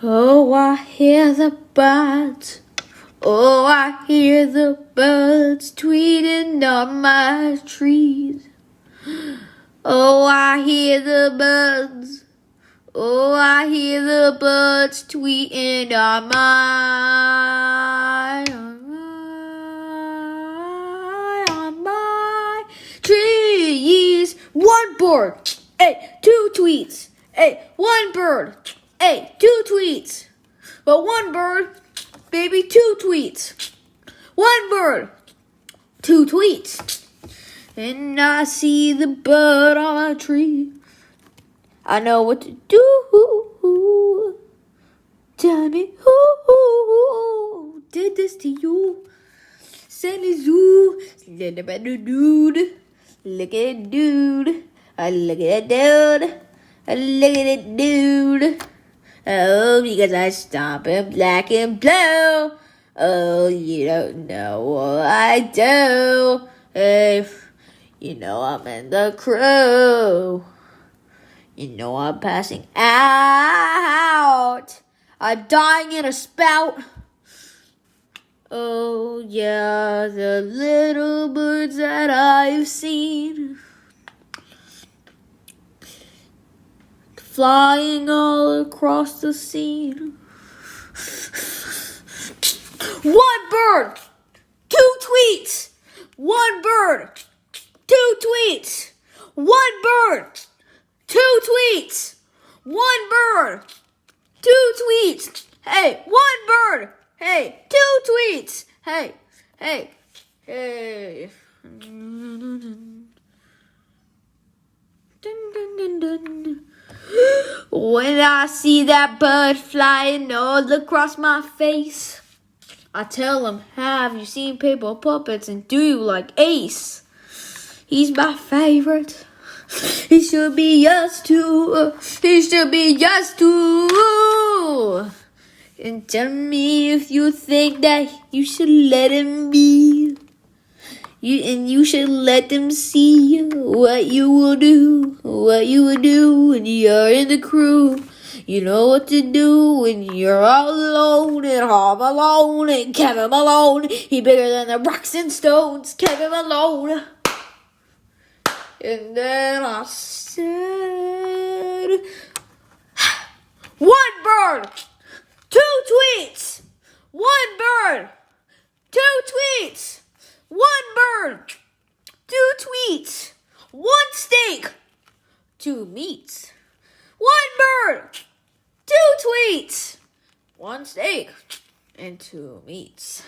Oh, I hear the birds. Oh, I hear the birds tweeting on my trees. Oh, I hear the birds. Oh, I hear the birds tweeting on my trees. One bird, hey, two tweets. Hey, one bird, hey, two tweets. But one bird, baby, two tweets. One bird, two tweets. And I see the bird on a tree. I know what to do. Tell me who did this to you? Send a zoo. Send about the dude. Look at it, dude. I look at that dude. I look at it, dude. Oh, because I stomp in black and blue. Oh, you don't know what I do. If you know I'm in the crew. You know I'm passing out. I'm dying in a spout. Oh, yeah, the little birds that I've seen flying all across the scene. One bird, two tweets. One bird, two tweets. One bird, two tweets. One bird, two tweets. Hey, one bird. Hey, two tweets. Hey, hey, hey. When I see that bird flying all across my face, I tell him, have you seen Paper Puppets and do you like Ace? He's my favorite. He should be yours too. He should be yours too. And tell me if you think that you should let him be. You should let them see what you will do when you're in the crew. You know what to do when you're all alone and Home Alone and Kevin Malone. He bigger than the rocks and stones, Kevin Malone. And then I said, one bird, two tweets. One bird, two tweets. One bird, two tweets. One steak, two meats. One bird, two tweets. One steak and two meats.